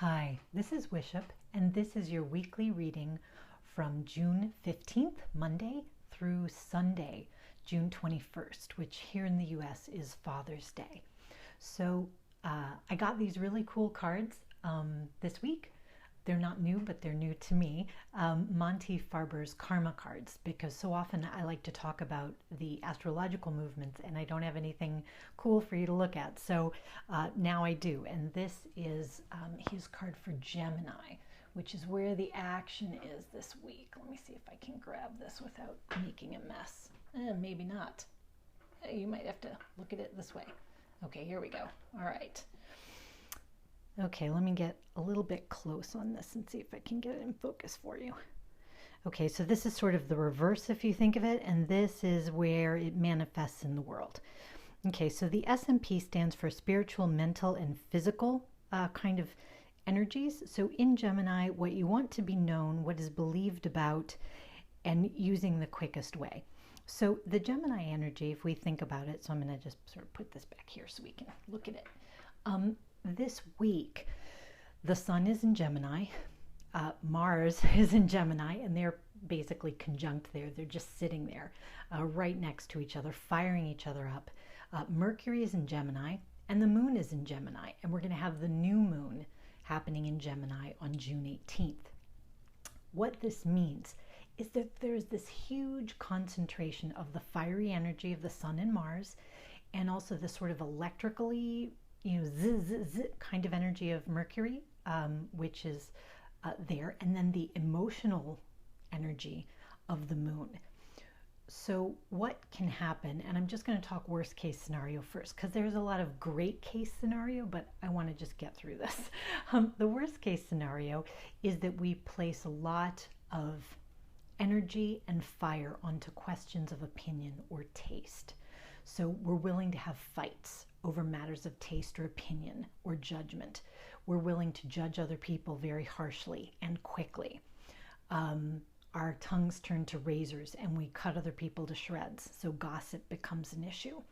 Hi, this is Wishop, and this is your weekly reading from June 15th, Monday, through Sunday, June 21st, which here in the US is Father's Day. So I got these really cool cards this week. They're not new, but they're new to me. Monty Farber's Karma cards, because so often I like to talk about the astrological movements and I don't have anything cool for you to look at. So now I do. And this is his card for Gemini, which is where the action is this week. Let me see if I can grab this without making a mess. Maybe not. You might have to look at it this way. Okay, here we go. All right. Okay, let me get a little bit close on this and see if I can get it in focus for you. Okay, so this is sort of the reverse if you think of it, and this is where it manifests in the world. Okay, so the SMP stands for spiritual, mental, and physical kind of energies. So in Gemini, what you want to be known, what is believed about, and using the quickest way. So the Gemini energy, if we think about it, so I'm going to just sort of put this back here so we can look at it. This week, the Sun is in Gemini, Mars is in Gemini, and they're basically conjunct there. They're just sitting there right next to each other, firing each other up. Mercury is in Gemini, and the Moon is in Gemini, and we're going to have the new Moon happening in Gemini on June 18th. What this means is that there's this huge concentration of the fiery energy of the Sun and Mars, and also the sort of electrically zzz kind of energy of Mercury, which is there, and then the emotional energy of the Moon. So what can happen, and I'm just going to talk worst case scenario first, because there's a lot of great case scenario, but I want to just get through this. The worst case scenario is that we place a lot of energy and fire onto questions of opinion or taste. So we're willing to have fights over matters of taste or opinion or judgment. We're willing to judge other people very harshly and quickly. Our tongues turn to razors and we cut other people to shreds. So gossip becomes an issue.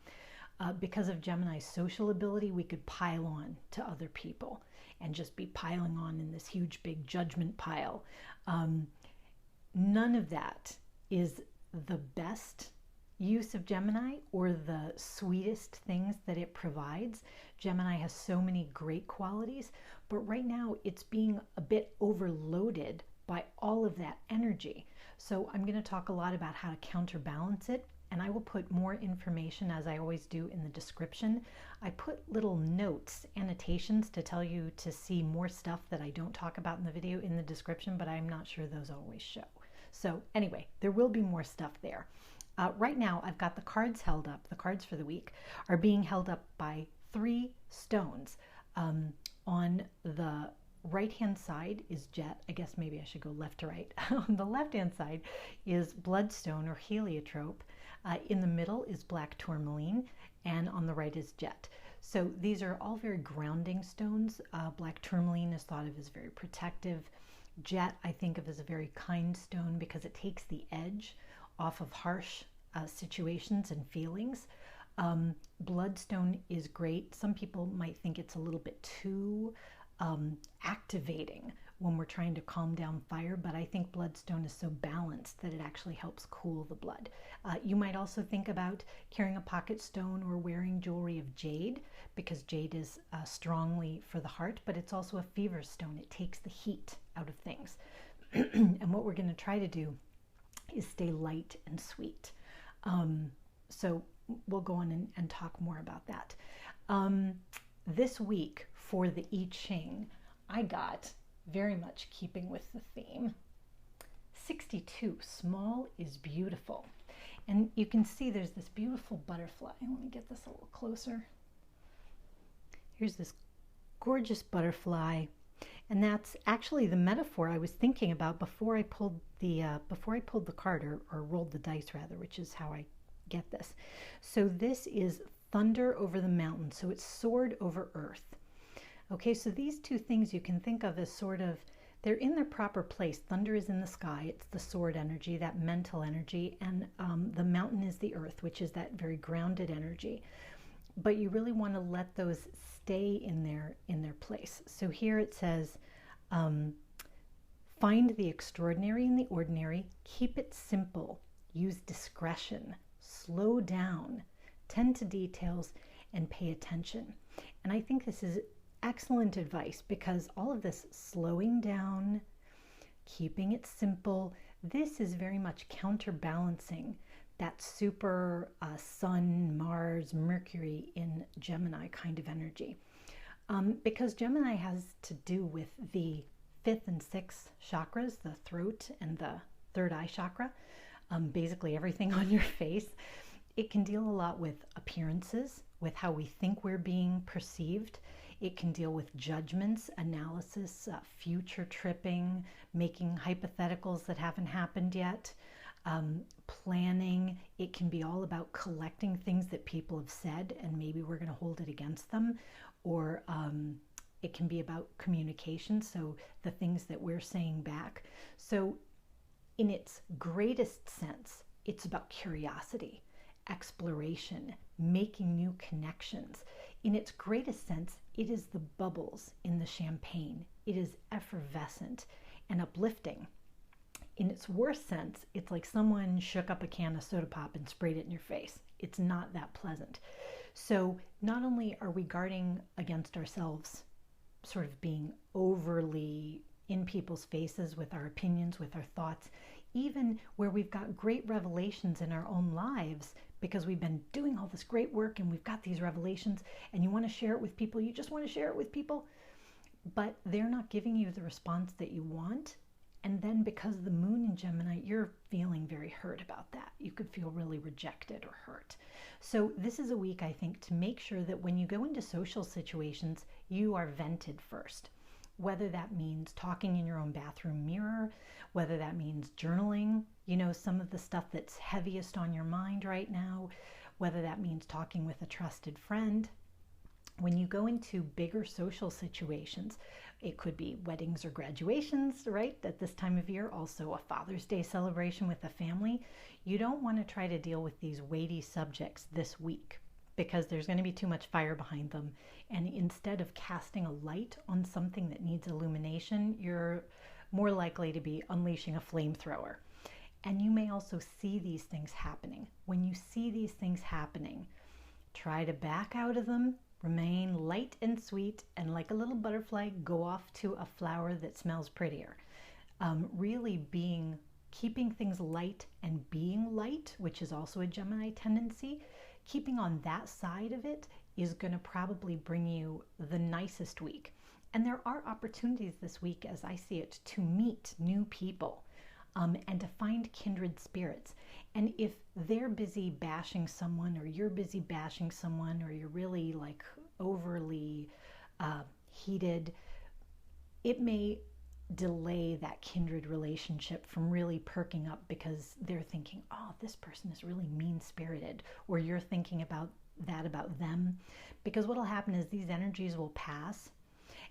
Because of Gemini's social ability, we could pile on to other people and just be piling on in this huge big judgment pile. None of that is the best use of Gemini or the sweetest things that it provides. Gemini has so many great qualities, but right now it's being a bit overloaded by all of that energy. So I'm going to talk a lot about how to counterbalance it, and I will put more information, as I always do, in the description. I put little notes, annotations to tell you to see more stuff that I don't talk about in the video in the description, but I'm not sure those always show. So anyway, there will be more stuff there. Right now, I've got the cards held up. The cards for the week are being held up by 3 stones. On the right-hand side is jet. I guess maybe I should go left to right. On the left-hand side is bloodstone or heliotrope. In the middle is black tourmaline, and on the right is jet. So these are all very grounding stones. Black tourmaline is thought of as very protective. Jet I think of as a very kind stone because it takes the edge off of harsh situations and feelings. Bloodstone is great. Some people might think it's a little bit too activating when we're trying to calm down fire, but I think bloodstone is so balanced that it actually helps cool the blood. You might also think about carrying a pocket stone or wearing jewelry of jade, because jade is strongly for the heart, but it's also a fever stone. It takes the heat out of things. And what we're going to try to do is stay light and sweet. So we'll go on and talk more about that. This week for the I Ching, I got, very much keeping with the theme, 62, small is beautiful. And you can see there's this beautiful butterfly. Let me get this a little closer. Here's this gorgeous butterfly. And that's actually the metaphor I was thinking about before I pulled the card, or rolled the dice rather, which is how I get this. So this is thunder over the mountain. So it's soared over earth. Okay, so these two things you can think of as sort of, they're in their proper place. Thunder is in the sky. It's the sword energy, that mental energy, and the mountain is the earth, which is that very grounded energy. But you really want to let those stay in their place. So here it says, find the extraordinary in the ordinary, keep it simple, use discretion, slow down, tend to details, and pay attention. And I think this is excellent advice, because all of this slowing down, keeping it simple, this is very much counterbalancing that super Sun, Mars, Mercury in Gemini kind of energy. Because Gemini has to do with the 5th and 6th chakras, the throat and the third eye chakra, basically everything on your face. It can deal a lot with appearances, with how we think we're being perceived. It can deal with judgments, analysis, future tripping, making hypotheticals that haven't happened yet, planning. It can be all about collecting things that people have said and maybe we're going to hold it against them, or it can be about communication, so the things that we're saying back. So in its greatest sense, it's about curiosity, exploration, making new connections. In its greatest sense, it is the bubbles in the champagne. It is effervescent and uplifting. In its worst sense, it's like someone shook up a can of soda pop and sprayed it in your face. It's not that pleasant. So not only are we guarding against ourselves sort of being overly in people's faces with our opinions, with our thoughts, even where we've got great revelations in our own lives, because we've been doing all this great work and we've got these revelations and you want to share it with people, you just want to share it with people, but they're not giving you the response that you want. And then because of the moon in Gemini, you're feeling very hurt about that. You could feel really rejected or hurt. So this is a week, I think, to make sure that when you go into social situations, you are vented first. Whether that means talking in your own bathroom mirror, whether that means journaling, some of the stuff that's heaviest on your mind right now, whether that means talking with a trusted friend. When you go into bigger social situations, it could be weddings or graduations, right? At this time of year, also a Father's Day celebration with a family. You don't want to try to deal with these weighty subjects this week, because there's going to be too much fire behind them. And instead of casting a light on something that needs illumination, you're more likely to be unleashing a flamethrower. And you may also see these things happening. When you see these things happening, try to back out of them, remain light and sweet, and like a little butterfly, go off to a flower that smells prettier. Really keeping things light and being light, which is also a Gemini tendency, keeping on that side of it is going to probably bring you the nicest week. And there are opportunities this week, as I see it, to meet new people and to find kindred spirits. And if they're busy bashing someone, or you're busy bashing someone, or you're really like overly heated, it may delay that kindred relationship from really perking up, because they're thinking, oh, this person is really mean-spirited, or you're thinking about them. Because what'll happen is these energies will pass,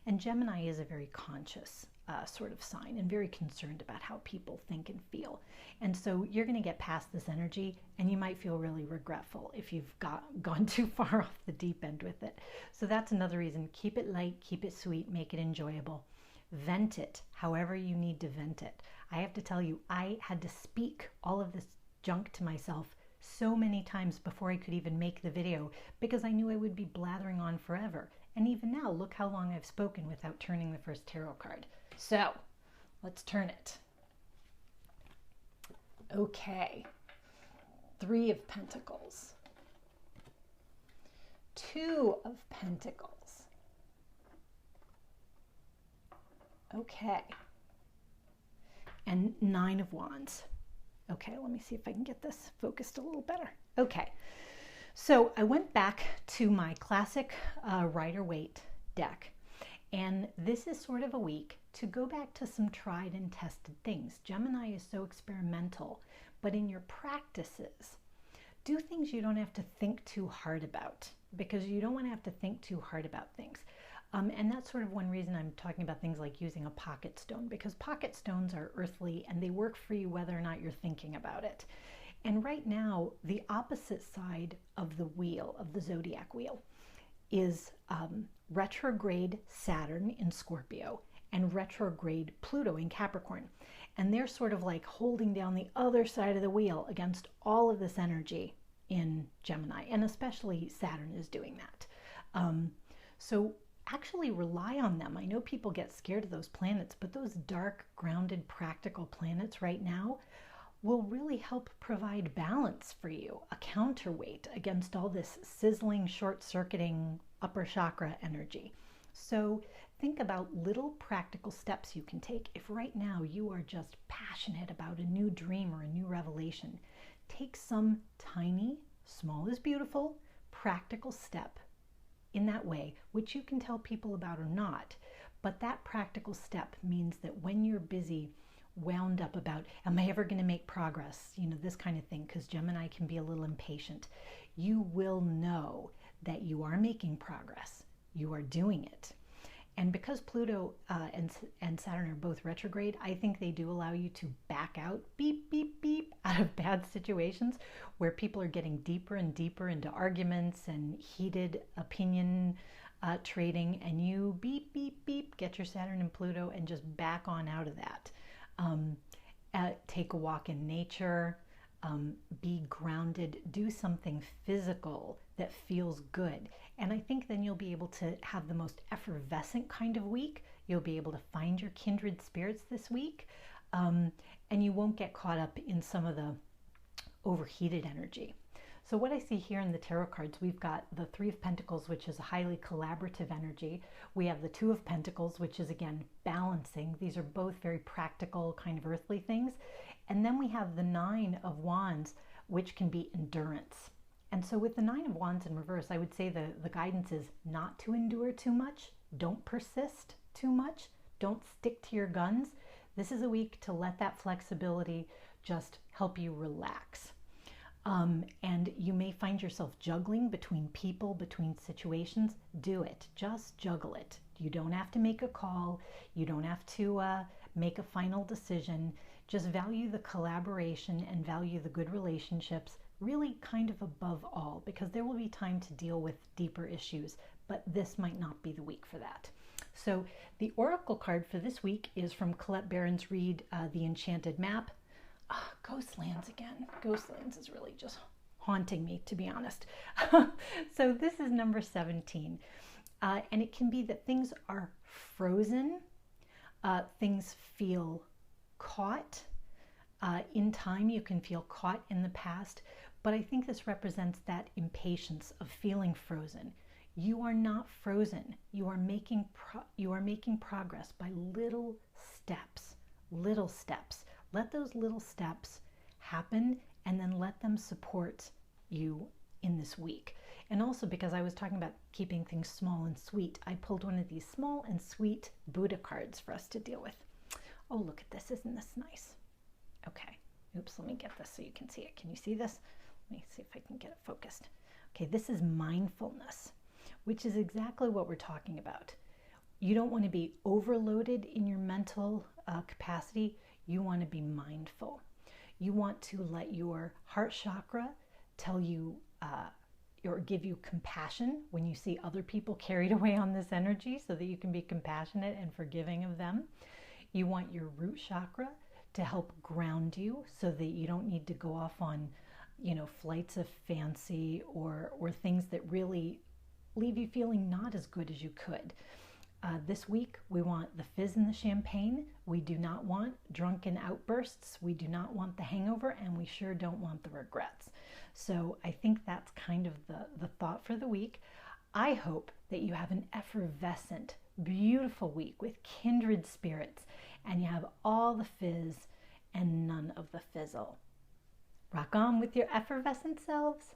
and Gemini is a very conscious sort of sign and very concerned about how people think and feel. And so you're going to get past this energy, and you might feel really regretful if you've gone too far off the deep end with it. So that's another reason. Keep it light, keep it sweet, make it enjoyable. Vent it however you need to vent it. I have to tell you, I had to speak all of this junk to myself so many times before I could even make the video, because I knew I would be blathering on forever. And even now, look how long I've spoken without turning the first tarot card. So let's turn it. Okay, 3 of Pentacles, 2 of Pentacles. Okay, and 9 of Wands. Okay, let me see if I can get this focused a little better. Okay, so I went back to my classic Rider-Waite deck, and this is sort of a week to go back to some tried and tested things. Gemini is so experimental, but in your practices, do things you don't have to think too hard about, because you don't want to have to think too hard about things. And that's sort of one reason I'm talking about things like using a pocket stone, because pocket stones are earthly and they work for you whether or not you're thinking about it. And right now, the opposite side of the wheel, of the zodiac wheel, is retrograde Saturn in Scorpio and retrograde Pluto in Capricorn. And they're sort of like holding down the other side of the wheel against all of this energy in Gemini, and especially Saturn is doing that. So actually rely on them. I know people get scared of those planets, but those dark, grounded, practical planets right now will really help provide balance for you, a counterweight against all this sizzling, short-circuiting upper chakra energy. So think about little practical steps you can take. If right now you are just passionate about a new dream or a new revelation, take some tiny, small is beautiful, practical step in that way, which you can tell people about or not. But that practical step means that when you're busy, wound up about, am I ever going to make progress? You know, this kind of thing, because Gemini can be a little impatient. You will know that you are making progress. You are doing it. And because Pluto and Saturn are both retrograde, I think they do allow you to back out, beep, beep, beep, out of bad situations where people are getting deeper and deeper into arguments and heated opinion trading, and you beep, beep, beep, get your Saturn and Pluto and just back on out of that. Take a walk in nature, be grounded, do something physical that feels good. And I think then you'll be able to have the most effervescent kind of week. You'll be able to find your kindred spirits this week, and you won't get caught up in some of the overheated energy. So what I see here in the tarot cards, we've got the Three of Pentacles, which is a highly collaborative energy. We have the Two of Pentacles, which is, again, balancing. These are both very practical, kind of earthly things. And then we have the Nine of Wands, which can be endurance. And so with the Nine of Wands in reverse, I would say the guidance is not to endure too much. Don't persist too much. Don't stick to your guns. This is a week to let that flexibility just help you relax. And you may find yourself juggling between people, between situations. Do it. Just juggle it. You don't have to make a call. You don't have to make a final decision. Just value the collaboration and value the good relationships, really kind of above all, because there will be time to deal with deeper issues, but this might not be the week for that. So the oracle card for this week is from Colette Barron's read, The Enchanted Map. Ghostlands again. Ghostlands is really just haunting me, to be honest. So this is number 17. And it can be that things are frozen. Things feel caught. In time, you can feel caught in the past. But I think this represents that impatience of feeling frozen. You are not frozen. You are making progress by little steps. Little steps. Let those little steps happen, and then let them support you in this week. And also, because I was talking about keeping things small and sweet, I pulled one of these small and sweet Buddha cards for us to deal with. Oh, look at this. Isn't this nice? Okay. Oops, let me get this so you can see it. Can you see this? Let me see if I can get it focused. Okay, this is mindfulness, which is exactly what we're talking about. You don't want to be overloaded in your mental capacity. You want to be mindful. You want to let your heart chakra tell you or give you compassion when you see other people carried away on this energy, so that you can be compassionate and forgiving of them. You want your root chakra to help ground you so that you don't need to go off on, flights of fancy or things that really leave you feeling not as good as you could. This week, we want the fizz in the champagne. We do not want drunken outbursts. We do not want the hangover, and we sure don't want the regrets. So I think that's kind of the thought for the week. I hope that you have an effervescent, beautiful week with kindred spirits, and you have all the fizz and none of the fizzle. Rock on with your effervescent selves.